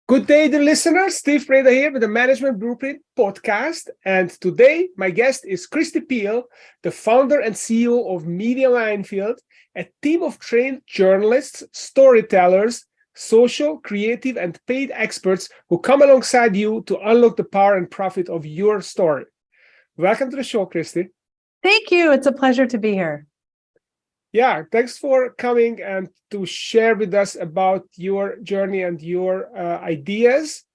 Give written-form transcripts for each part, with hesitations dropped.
Good day, dear listeners. Steve Preda here with the Management Blueprint podcast. And today, my guest is Kristi Piehl, the founder and CEO of Media Minefield, a team of trained journalists, storytellers, social, creative, and paid experts who come alongside you to unlock the power and profit of your story. Welcome to the show, Kristi. Thank you. It's a pleasure to be here. Yeah, thanks for coming and to share with us about your journey and your ideas.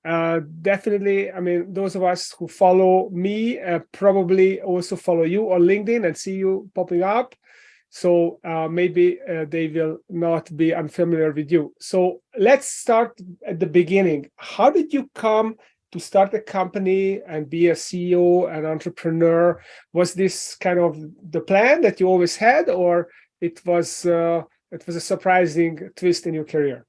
Definitely, I mean, those of us who follow me probably also follow you on LinkedIn and see you popping up. So maybe they will not be unfamiliar with you. So let's start at the beginning. How did you come to start a company and be a CEO, an entrepreneur? Was this kind of the plan that you always had, or it was a surprising twist in your career?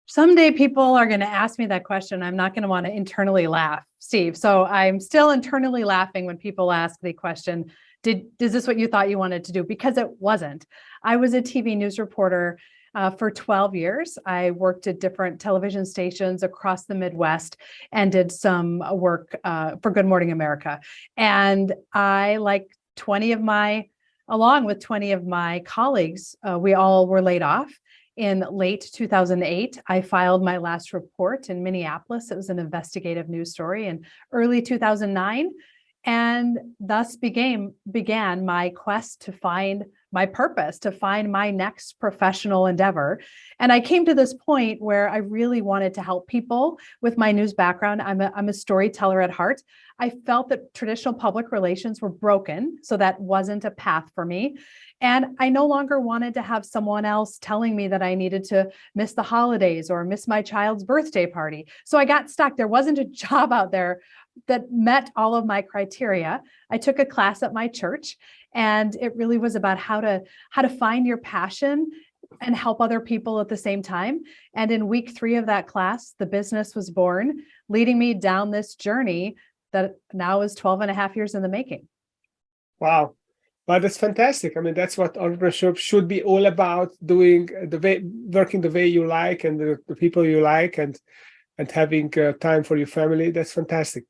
Someday people are going to ask me that question. I'm not going to want to internally laugh, Steve. So I'm still internally laughing when people ask the question, is this what you thought you wanted to do? Because it wasn't. I was a TV news reporter for 12 years. I worked at different television stations across the Midwest and did some work for Good Morning America. And along with 20 of my colleagues, we all were laid off. In late 2008, I filed my last report in Minneapolis. It was an investigative news story in early 2009. And thus began my quest to find my purpose, to find my next professional endeavor. And I came to this point where I really wanted to help people with my news background. I'm a storyteller at heart. I felt that traditional public relations were broken, so that wasn't a path for me. And I no longer wanted to have someone else telling me that I needed to miss the holidays or miss my child's birthday party. So I got stuck. There wasn't a job out there that met all of my criteria. I took a class at my church, and it really was about how to find your passion and help other people at the same time. And in week 3 of that class, the business was born, leading me down this journey that now is 12 and a half years in the making. Wow. Well, that's fantastic. I mean, that's what entrepreneurship should be all about, working the way you like and the people you like, and having time for your family. That's fantastic.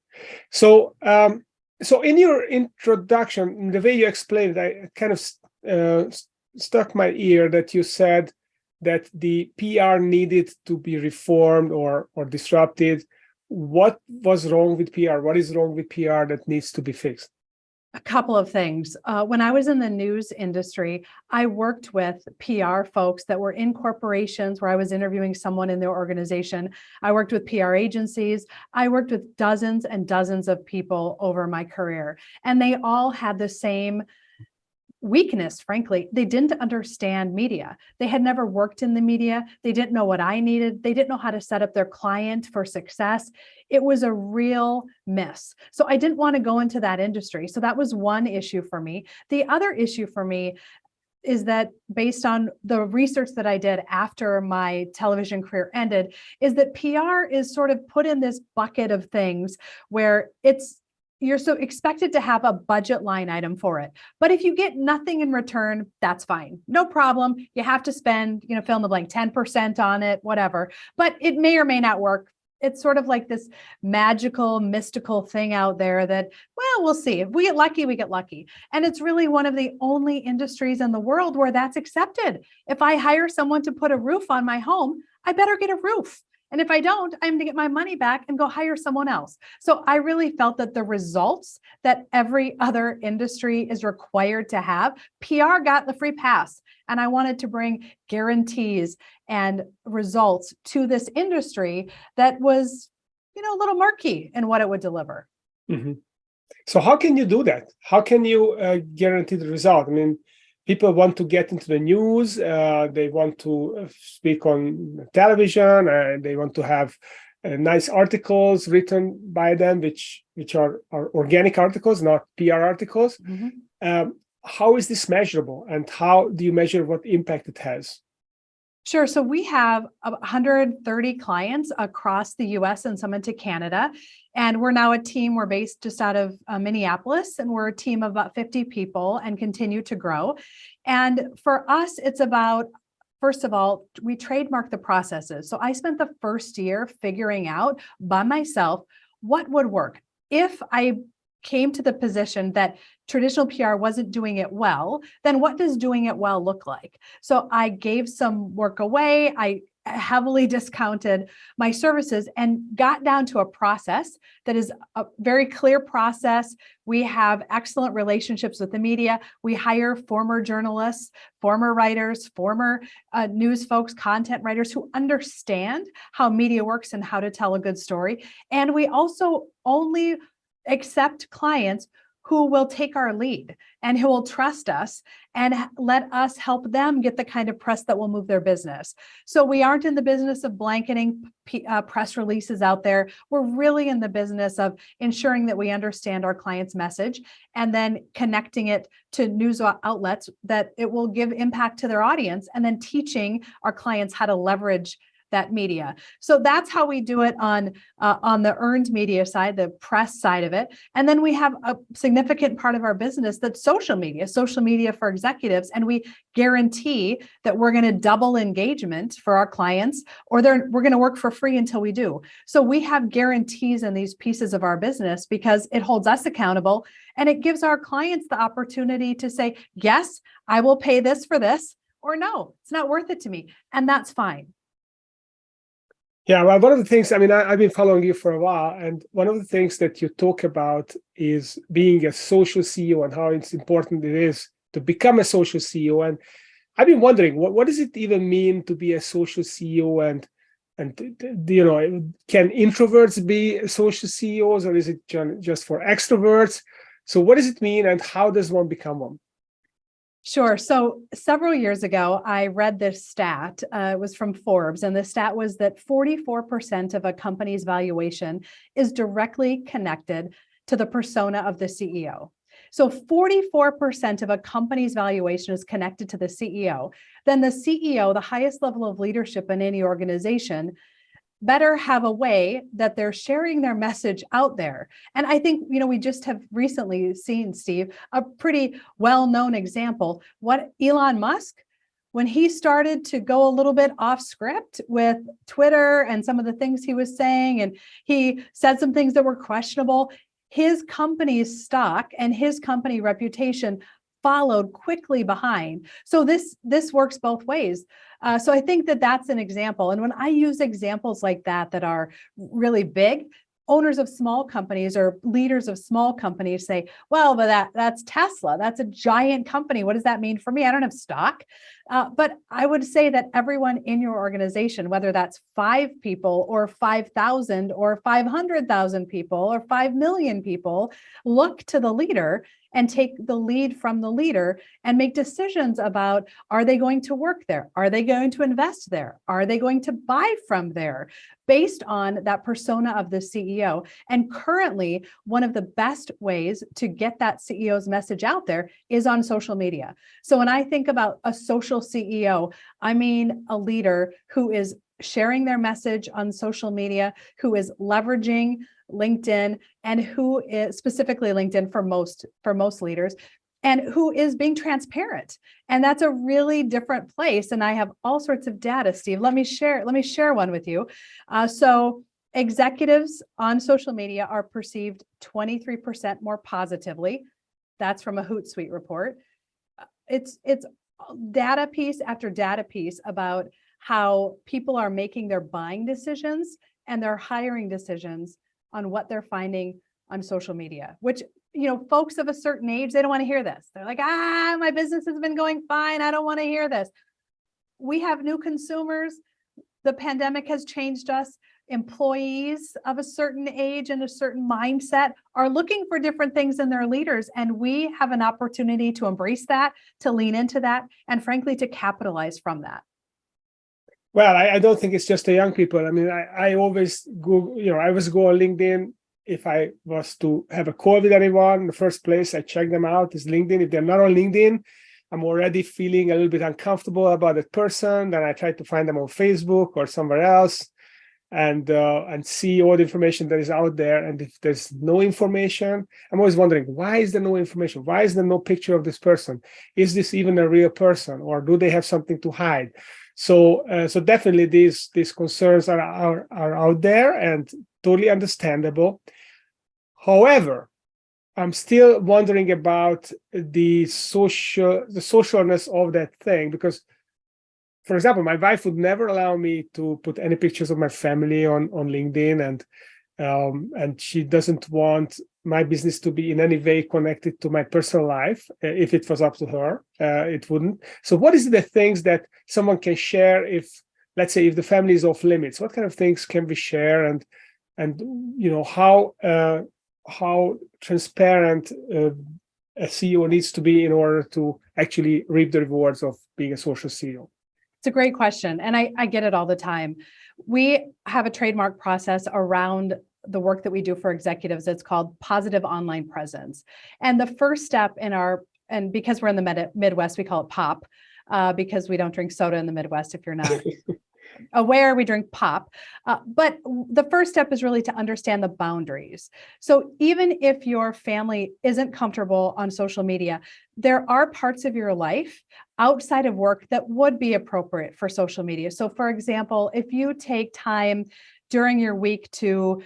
So, so in your introduction, the way you explained it, I kind of stuck my ear that you said that the PR needed to be reformed or disrupted. What was wrong with PR? What is wrong with PR that needs to be fixed? A couple of things. When I was in the news industry, I worked with PR folks that were in corporations where I was interviewing someone in their organization. I worked with PR agencies. I worked with dozens and dozens of people over my career, and they all had the same weakness. Frankly, they didn't understand media. They had never worked in the media. They didn't know what I needed. They didn't know how to set up their client for success. It was a real miss. So I didn't want to go into that industry. So that was one issue for me. The other issue for me is that, based on the research that I did after my television career ended, is that PR is sort of put in this bucket of things where you're so expected to have a budget line item for it. But if you get nothing in return, that's fine. No problem. You have to spend, fill in the blank, 10% on it, whatever. But it may or may not work. It's sort of like this magical, mystical thing out there that, well, we'll see. If we get lucky, we get lucky. And it's really one of the only industries in the world where that's accepted. If I hire someone to put a roof on my home, I better get a roof. And if I don't, I'm going to get my money back and go hire someone else. So I really felt that the results that every other industry is required to have, PR got the free pass. And I wanted to bring guarantees and results to this industry that was, a little murky in what it would deliver. Mm-hmm. So how can you do that? How can you guarantee the result? I mean, people want to get into the news, they want to speak on television, and they want to have nice articles written by them, which are organic articles, not PR articles. Mm-hmm. How is this measurable, and how do you measure what impact it has? Sure. So we have 130 clients across the US and some into Canada. And we're now a team, we're based just out of Minneapolis, and we're a team of about 50 people and continue to grow. And for us, it's about first of all, we trademark the processes. So I spent the first year figuring out by myself what would work. If I came to the position that traditional PR wasn't doing it well, then what does doing it well look like? So I gave some work away. I heavily discounted my services and got down to a process that is a very clear process. We have excellent relationships with the media. We hire former journalists, former writers, former news folks, content writers who understand how media works and how to tell a good story. And we also only accept clients who will take our lead and who will trust us and let us help them get the kind of press that will move their business. So we aren't in the business of blanketing press releases out there. We're really in the business of ensuring that we understand our client's message and then connecting it to news outlets that it will give impact to their audience, and then teaching our clients how to leverage that media. So that's how we do it on the earned media side, the press side of it. And then we have a significant part of our business that's social media for executives. And we guarantee that we're going to double engagement for our clients, or we're going to work for free until we do. So we have guarantees in these pieces of our business because it holds us accountable, and it gives our clients the opportunity to say, yes, I will pay this for this, or no, it's not worth it to me. And that's fine. Yeah, well, one of the things, I mean, I've been following you for a while, and one of the things that you talk about is being a social CEO and how it's important it is to become a social CEO. And I've been wondering, what does it even mean to be a social CEO? And you know, can introverts be social CEOs, or is it just for extroverts? So what does it mean, and how does one become one? Sure. So several years ago, I read this stat. It was from Forbes, and the stat was that 44% of a company's valuation is directly connected to the persona of the CEO. So 44% of a company's valuation is connected to the CEO. Then the CEO, the highest level of leadership in any organization, better have a way that they're sharing their message out there. And I think, you know, we just have recently seen, Steve, a pretty well-known example. What Elon Musk, when he started to go a little bit off script with Twitter and some of the things he was saying, and he said some things that were questionable, his company's stock and his company reputation followed quickly behind. So this works both ways. So I think that that's an example. And when I use examples like that are really big, owners of small companies or leaders of small companies say, well, but that's Tesla. That's a giant company. What does that mean for me? I don't have stock. But I would say that everyone in your organization, whether that's 5 people or 5,000 or 500,000 people or 5 million people, look to the leader and take the lead from the leader and make decisions about, are they going to work there? Are they going to invest there? Are they going to buy from there? Based on that persona of the CEO. And currently, one of the best ways to get that CEO's message out there is on social media. So when I think about a social CEO, I mean a leader who is sharing their message on social media, who is leveraging LinkedIn, and who is specifically LinkedIn for most leaders, and who is being transparent. And that's a really different place. And I have all sorts of data, Steve. Let me share one with you. So executives on social media are perceived 23% more positively. That's from a Hootsuite report. It's data piece after data piece about how people are making their buying decisions and their hiring decisions on what they're finding on social media, which, you know, folks of a certain age, they don't want to hear this. They're like, my business has been going fine. I don't want to hear this. We have new consumers. The pandemic has changed us. Employees of a certain age and a certain mindset are looking for different things in their leaders. And we have an opportunity to embrace that, to lean into that, and frankly, to capitalize from that. Well, I don't think it's just the young people. I mean, I always go, you know, I always go on LinkedIn. If I was to have a call with anyone, in the first place, I check them out. Is LinkedIn. If they're not on LinkedIn, I'm already feeling a little bit uncomfortable about that person. Then I try to find them on Facebook or somewhere else. and see all the information that is out there. And if there's no information, I'm always wondering, why is there no information? Why is there no picture of this person? Is this even a real person, or do they have something to hide? So definitely these concerns are out there and totally understandable. However, I'm still wondering about the socialness of that thing, because, for example, my wife would never allow me to put any pictures of my family on LinkedIn, and she doesn't want my business to be in any way connected to my personal life. If it was up to her, it wouldn't. So what is the things that someone can share if, let's say, if the family is off limits? What kind of things can we share, and how transparent a CEO needs to be in order to actually reap the rewards of being a social CEO? It's a great question. And I get it all the time. We have a trademark process around the work that we do for executives. It's called positive online presence. And the first step and because we're in the Midwest, we call it POP, because we don't drink soda in the Midwest, if you're not aware, we drink pop. But the first step is really to understand the boundaries. So even if your family isn't comfortable on social media, there are parts of your life outside of work that would be appropriate for social media. So for example, if you take time during your week to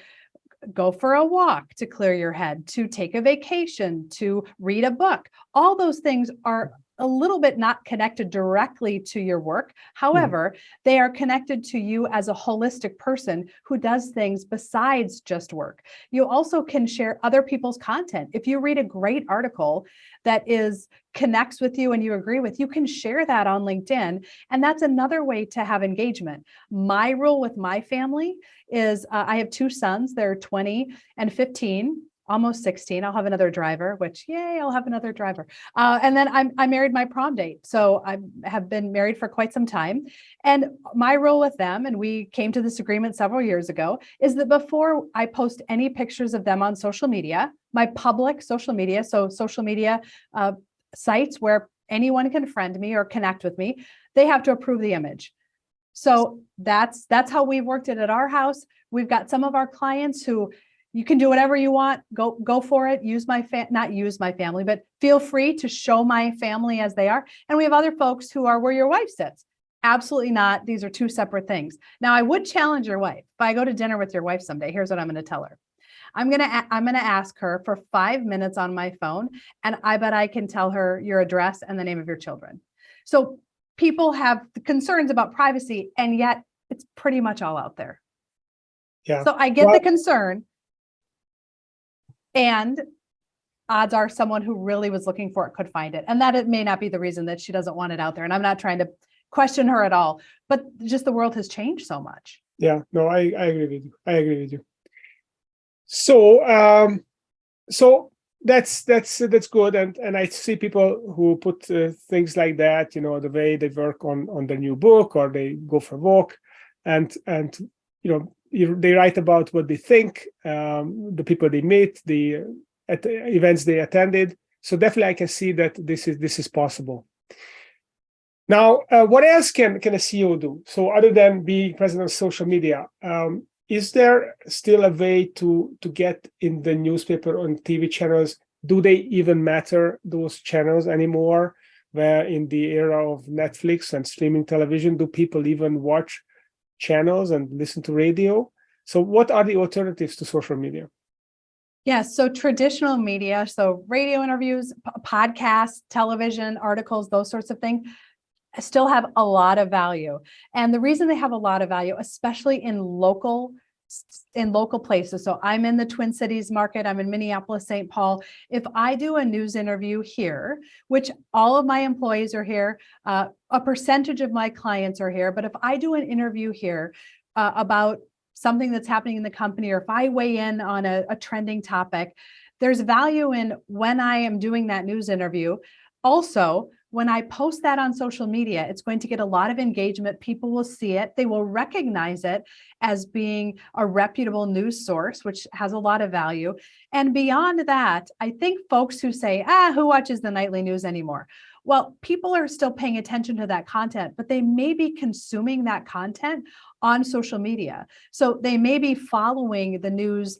go for a walk, to clear your head, to take a vacation, to read a book, all those things are a little bit not connected directly to your work. However, they are connected to you as a holistic person who does things besides just work. You also can share other people's content. If you read a great article that connects with you and you agree with, you can share that on LinkedIn. And that's another way to have engagement. My rule with my family is I have two sons. They're 20 and 15. Almost 16. I'll have another driver, which yay, I'll have another driver. And then I married my prom date. So I have been married for quite some time. And my role with them, and we came to this agreement several years ago, is that before I post any pictures of them on social media, my public social media, so social media sites where anyone can friend me or connect with me, they have to approve the image. So that's how we've worked it at our house. We've got some of our clients who you can do whatever you want. Go for it. Not use my family, but feel free to show my family as they are. And we have other folks who are where your wife sits. Absolutely not. These are two separate things. Now, I would challenge your wife. If I go to dinner with your wife someday, here's what I'm going to tell her. I'm going to ask her for 5 minutes on my phone, and I bet I can tell her your address and the name of your children. So people have concerns about privacy, and yet it's pretty much all out there. Yeah. So I get the concern. And odds are someone who really was looking for it could find it. And that it may not be the reason that she doesn't want it out there. And I'm not trying to question her at all, but just the world has changed so much. Yeah, no, I agree with you. I agree with you. So that's good. And I see people who put things like that, the way they work on their new book, or they go for a walk, and they write about what they think, the people they meet, at the events they attended. So definitely I can see that this is possible. Now, what else can a CEO do? So other than being present on social media, is there still a way to get in the newspaper, on TV channels? Do they even matter, those channels, anymore? Where in the era of Netflix and streaming television, do people even watch channels and listen to radio? So what are the alternatives to social media? Yes, so traditional media, so radio interviews, podcasts, television, articles, those sorts of things, still have a lot of value. And the reason they have a lot of value, especially in local places. So I'm in the Twin Cities market. I'm in Minneapolis, St. Paul. If I do a news interview here, which all of my employees are here, a percentage of my clients are here, but if I do an interview here about something that's happening in the company, or if I weigh in on a trending topic, there's value in when I am doing that news interview. Also, when I post that on social media, it's going to get a lot of engagement. People will see it. They will recognize it as being a reputable news source, which has a lot of value. And beyond that, I think folks who say, who watches the nightly news anymore? Well, people are still paying attention to that content, but they may be consuming that content on social media. So they may be following the news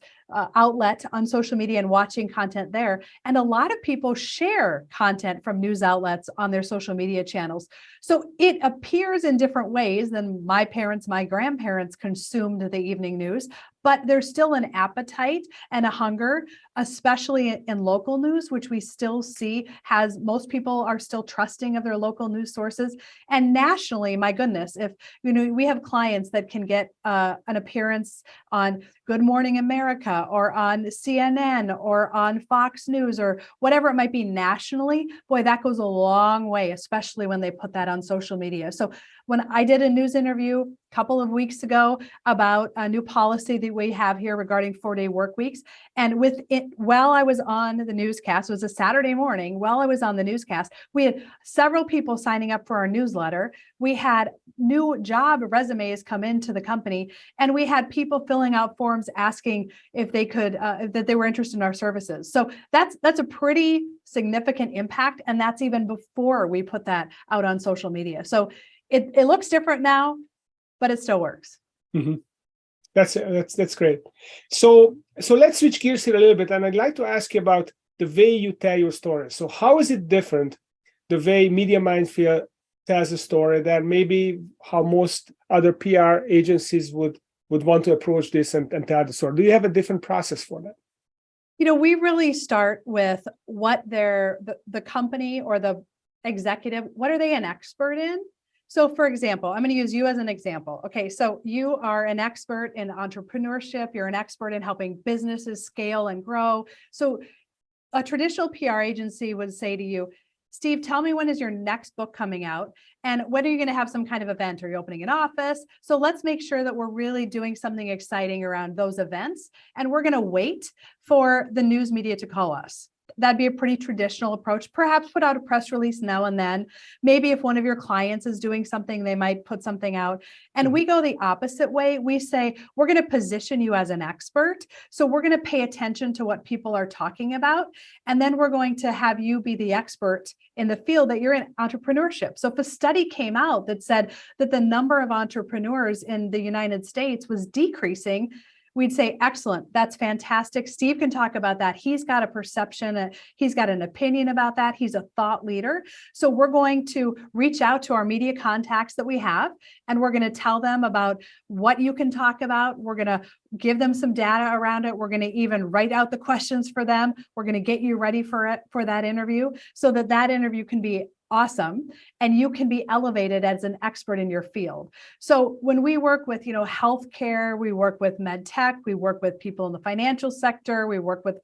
outlet on social media and watching content there. And a lot of people share content from news outlets on their social media channels. So it appears in different ways than my parents, my grandparents consumed the evening news, but there's still an appetite and a hunger, especially in local news, which we still see has most people are still trusting of their local news sources. And nationally, my goodness, if we have clients that can get an appearance on Good Morning America or on CNN or on Fox News or whatever it might be nationally, boy, that goes a long way, especially when they put that on social media. So when I did a news interview a couple of weeks ago about a new policy that we have here regarding 4-day work weeks, and with it, while I was on the newscast, it was a Saturday morning, while I was on the newscast, we had several people signing up for our newsletter. We had new job resumes come into the company, and we had people filling out forms asking if they could, that they were interested in our services. So that's a pretty significant impact, and that's even before we put that out on social media. So it looks different now, but it still works. Mm-hmm. That's great. So let's switch gears here a little bit, and I'd like to ask you about the way you tell your story. So how is it different, the way Media Minefield tells a story, than maybe how most other PR agencies would want to approach this and tell the story? Do you have a different process for that? We really start with what the company or the executive, what are they an expert in? So for example, I'm going to use you as an example. Okay, so you are an expert in entrepreneurship. You're an expert in helping businesses scale and grow. So a traditional PR agency would say to you, Steve, tell me, when is your next book coming out? And when are you going to have some kind of event? Are you opening an office? So let's make sure that we're really doing something exciting around those events. And we're going to wait for the news media to call us. That'd be a pretty traditional approach. Perhaps put out a press release now and then. Maybe if one of your clients is doing something, they might put something out. And we go the opposite way. We say, we're going to position you as an expert. So we're going to pay attention to what people are talking about. And then we're going to have you be the expert in the field that you're in, entrepreneurship. So if a study came out that said that the number of entrepreneurs in the United States was decreasing, we'd say, excellent, that's fantastic. Steve can talk about that. He's got a perception, he's got an opinion about that. He's a thought leader. So we're going to reach out to our media contacts that we have, and we're going to tell them about what you can talk about. We're going to give them some data around it. We're going to even write out the questions for them. We're going to get you ready for that interview, so that interview can be awesome, and you can be elevated as an expert in your field. So when we work with, healthcare, we work with med tech, we work with people in the financial sector, we work with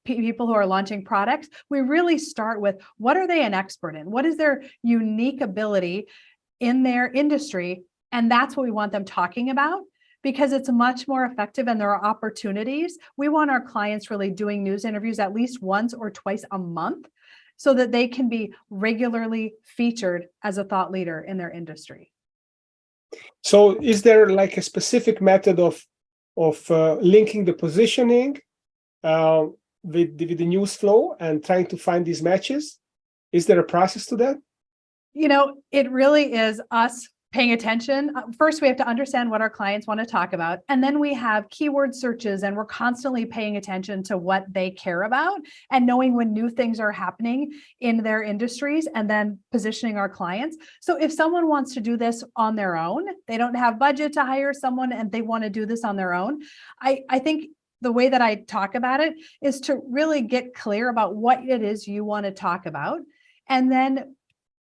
people who are launching products, we really start with, what are they an expert in? What is their unique ability in their industry? And that's what we want them talking about, because it's much more effective and there are opportunities. We want our clients really doing news interviews at least once or twice a month, so that they can be regularly featured as a thought leader in their industry. So is there like a specific method of linking the positioning with the news flow and trying to find these matches? Is there a process to that? It really is us paying attention. First, we have to understand what our clients want to talk about. And then we have keyword searches, and we're constantly paying attention to what they care about and knowing when new things are happening in their industries, and then positioning our clients. So if someone wants to do this on their own, they don't have budget to hire someone and they want to do this on their own, I think the way that I talk about it is to really get clear about what it is you want to talk about, and then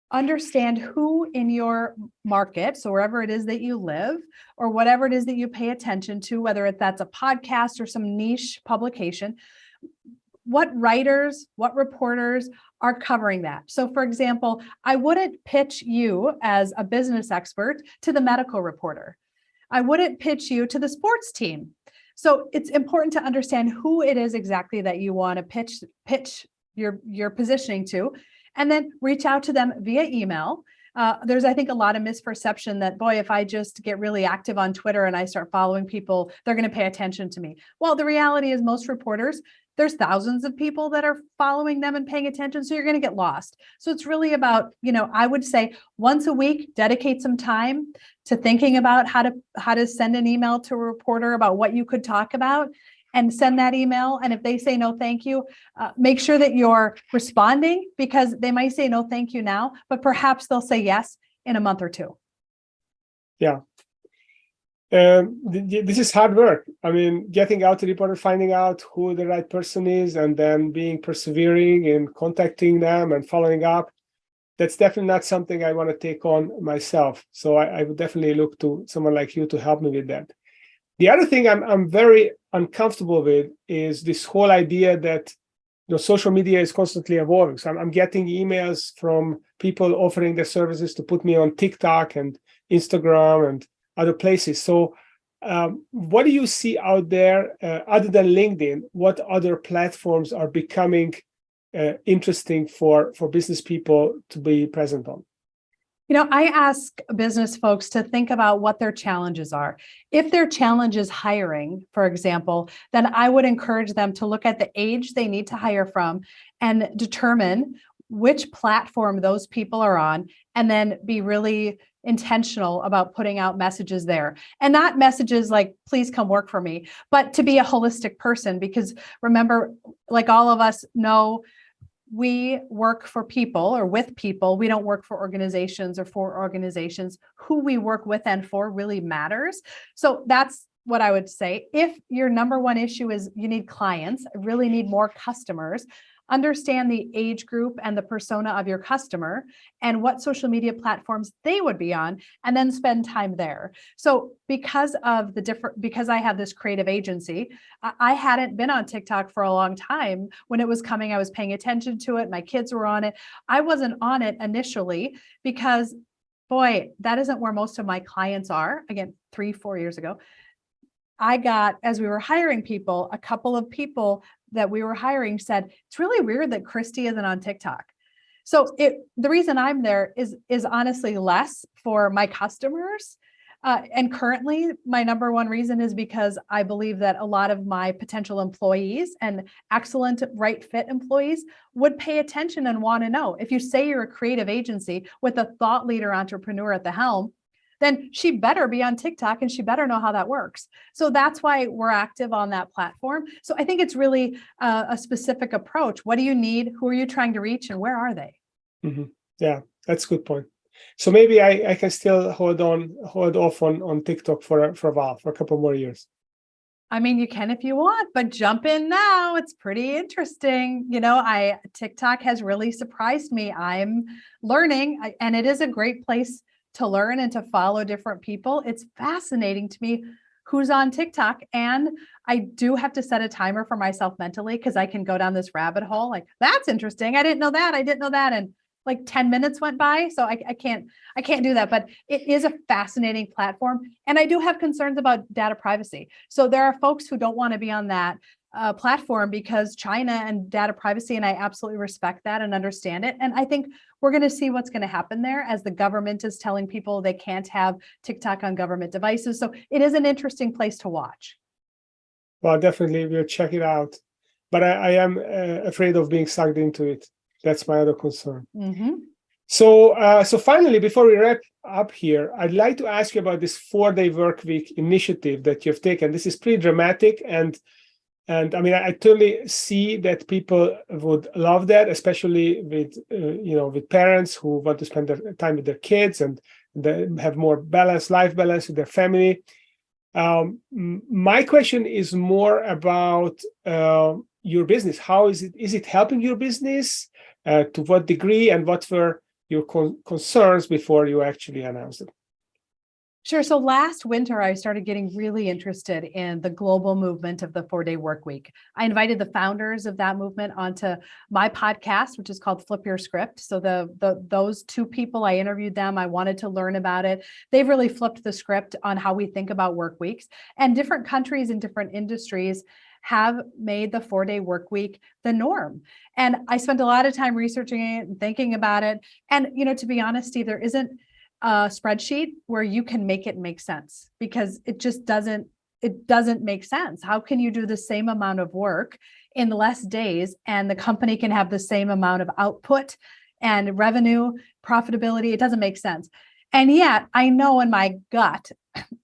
understand who in your market, so wherever it is that you live or whatever it is that you pay attention to, whether that's a podcast or some niche publication, what writers, what reporters are covering that. So for example, I wouldn't pitch you as a business expert to the medical reporter. I wouldn't pitch you to the sports team. So it's important to understand who it is exactly that you want to pitch your positioning to, and then reach out to them via email. There's, I think, a lot of misperception that, boy, if I just get really active on Twitter and I start following people, they're going to pay attention to me. Well, the reality is most reporters there's thousands of people that are following them and paying attention. So you're going to get lost. So it's really about, I would say once a week, dedicate some time to thinking about how to send an email to a reporter about what you could talk about, and send that email. And if they say no, thank you, make sure that you're responding, because they might say no, thank you now, but perhaps they'll say yes in a month or two. Yeah. This is hard work. I mean, getting out to the reporter, finding out who the right person is, and then being persevering in contacting them and following up. That's definitely not something I want to take on myself. So I would definitely look to someone like you to help me with that. The other thing I'm very uncomfortable with is this whole idea that social media is constantly evolving. So I'm getting emails from people offering their services to put me on TikTok and Instagram and other places. So what do you see out there other than LinkedIn? What other platforms are becoming interesting for business people to be present on? I ask business folks to think about what their challenges are. If their challenge is hiring, for example, then I would encourage them to look at the age they need to hire from and determine which platform those people are on, and then be really intentional about putting out messages there. And not messages like, please come work for me, but to be a holistic person. Because remember, like all of us know, we work for people or with people. We don't work for organizations or for organizations. Who we work with and for really matters. So that's what I would say. If your number one issue is you need clients, really need more customers, understand the age group and the persona of your customer and what social media platforms they would be on, and then spend time there. So because I have this creative agency, I hadn't been on TikTok for a long time. When it was coming, I was paying attention to it. My kids were on it. I wasn't on it initially because, boy, that isn't where most of my clients are. Again, 3-4 years ago. I got, as we were hiring people, a couple of people that we were hiring said, it's really weird that Kristi isn't on TikTok. So the reason I'm there is honestly less for my customers. And currently my number one reason is because I believe that a lot of my potential employees and excellent right fit employees would pay attention and want to know. If you say you're a creative agency with a thought leader entrepreneur at the helm, then she better be on TikTok and she better know how that works. So that's why we're active on that platform. So I think it's really a specific approach. What do you need? Who are you trying to reach? And where are they? Mm-hmm. Yeah, that's a good point. So maybe I can still hold off on TikTok for a while, for a couple more years. I mean, you can if you want, but jump in now. It's pretty interesting. TikTok has really surprised me. I'm learning, and it is a great place to learn and to follow different people. It's fascinating to me who's on TikTok. And I do have to set a timer for myself mentally, because I can go down this rabbit hole. Like, that's interesting. I didn't know that. I didn't know that. And like 10 minutes went by. So I can't do that, but it is a fascinating platform. And I do have concerns about data privacy. So there are folks who don't want to be on that platform because China and data privacy, and I absolutely respect that and understand it. And I think we're going to see what's going to happen there as the government is telling people they can't have TikTok on government devices. So it is an interesting place to watch. Well, definitely we'll check it out. But I am afraid of being sucked into it. That's my other concern. Mm-hmm. So finally, before we wrap up here, I'd like to ask you about this 4-day work week initiative that you've taken. This is pretty dramatic, and I mean, I totally see that people would love that, especially with parents who want to spend their time with their kids and they have more life balance with their family. My question is more about your business. How is it? Is it helping your business? To what degree, and what were your concerns before you actually announced it? Sure. So last winter, I started getting really interested in the global movement of the 4-day work week. I invited the founders of that movement onto my podcast, which is called Flip Your Script. So those two people, I interviewed them. I wanted to learn about it. They've really flipped the script on how we think about work weeks, and different countries and different industries have made the 4-day work week the norm. And I spent a lot of time researching it and thinking about it. And, to be honest, Steve, there isn't a spreadsheet where you can make it make sense, because it just doesn't make sense. How can you do the same amount of work in less days, and the company can have the same amount of output and revenue, profitability. It doesn't make sense. And yet I know in my gut,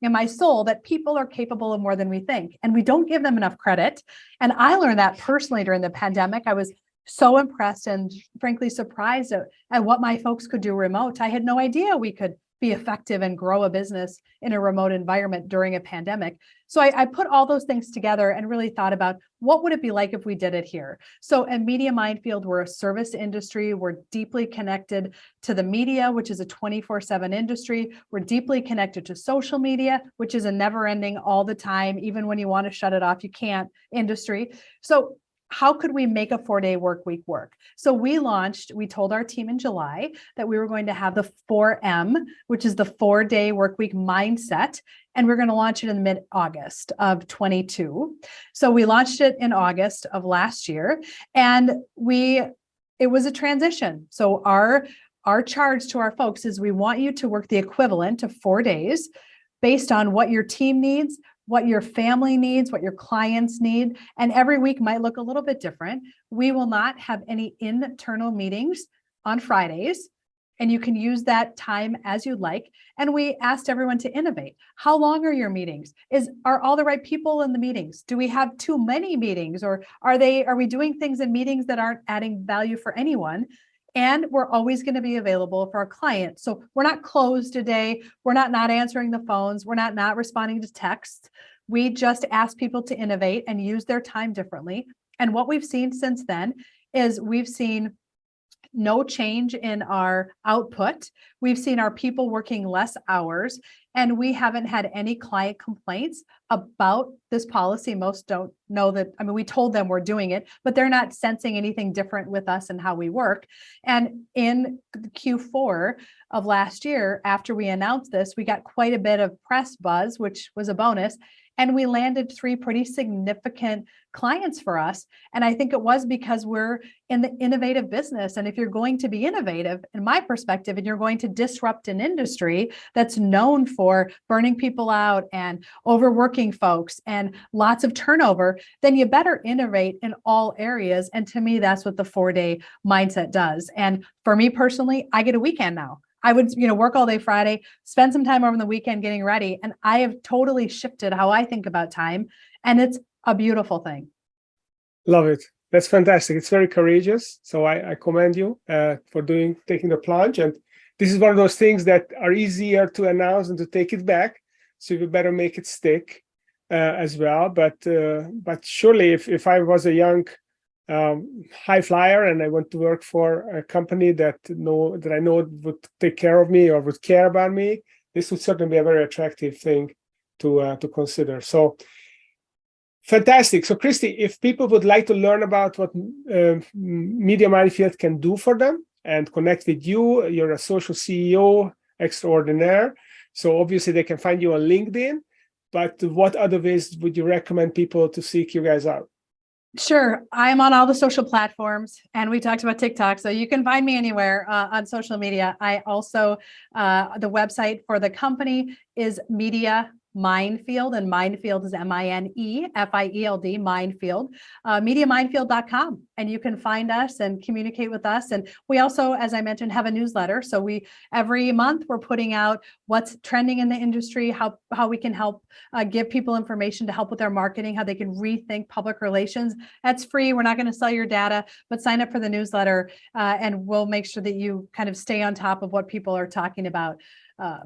in my soul, that people are capable of more than we think, and we don't give them enough credit. And I learned that personally during the pandemic. I was so impressed and frankly surprised at what my folks could do remote. I had no idea we could be effective and grow a business in a remote environment during a pandemic. So I put all those things together and really thought about what would it be like if we did it here. So at Media Minefield, we're a service industry. We're deeply connected to the media, which is a 24/7 industry. We're deeply connected to social media, which is a never ending, all the time, even when you want to shut it off, you can't, industry. So how could we make a 4-day work week work? So we told our team in July that we were going to have the 4M, which is the 4-day work week mindset. And we're going to launch it in mid-August of 22. So we launched it in August of last year, and it was a transition. So our charge to our folks is we want you to work the equivalent of 4 days based on what your team needs, what your family needs, what your clients need. And every week might look a little bit different. We will not have any internal meetings on Fridays, and you can use that time as you'd like. And we asked everyone to innovate. How long are your meetings? Are all the right people in the meetings? Do we have too many meetings, or are we doing things in meetings that aren't adding value for anyone? And we're always going to be available for our clients. So we're not closed today. We're not answering the phones. We're not responding to texts. We just ask people to innovate and use their time differently. And what we've seen since then is we've seen no change in our output. We've seen our people working less hours, and we haven't had any client complaints about this policy. Most don't know that. I mean, we told them we're doing it, but they're not sensing anything different with us and how we work. And in Q4 of last year, after we announced this, we got quite a bit of press buzz, which was a bonus. And we landed 3 pretty significant clients for us. And I think it was because we're in the innovative business. And if you're going to be innovative, in my perspective, and you're going to disrupt an industry that's known for burning people out and overworking folks and lots of turnover, then you better innovate in all areas. And to me, that's what the 4-day mindset does. And for me personally, I get a weekend now. I would, work all day Friday, spend some time over the weekend getting ready. And I have totally shifted how I think about time. And it's a beautiful thing. Love it. That's fantastic. It's very courageous. So I commend you for taking the plunge. And this is one of those things that are easier to announce than to take it back. So you better make it stick as well. But surely if I was a young high flyer and I want to work for a company that I know would take care of me or would care about me, this would certainly be a very attractive thing to consider. So fantastic. So Kristi, if people would like to learn about what Media Minefield can do for them and connect with you, you're a social CEO extraordinaire. So obviously they can find you on LinkedIn, but what other ways would you recommend people to seek you guys out? Sure. I'm on all the social platforms, and we talked about TikTok, so you can find me anywhere on social media. I also, the website for the company is Media Minefield, and Minefield is Minefield, Minefield, MediaMinefield.com. And you can find us and communicate with us. And we also, as I mentioned, have a newsletter. So every month we're putting out what's trending in the industry, how we can help give people information to help with their marketing, how they can rethink public relations. That's free. We're not going to sell your data, but sign up for the newsletter and we'll make sure that you kind of stay on top of what people are talking about.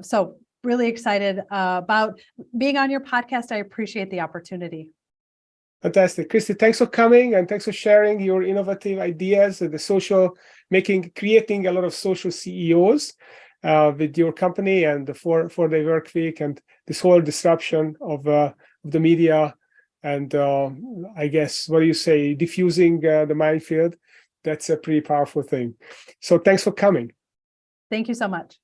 So really excited about being on your podcast. I appreciate the opportunity. Fantastic. Kristi, thanks for coming and thanks for sharing your innovative ideas and creating a lot of social CEOs with your company and the 4-day work week and this whole disruption of the media and I guess, what do you say, diffusing the minefield. That's a pretty powerful thing. So thanks for coming. Thank you so much.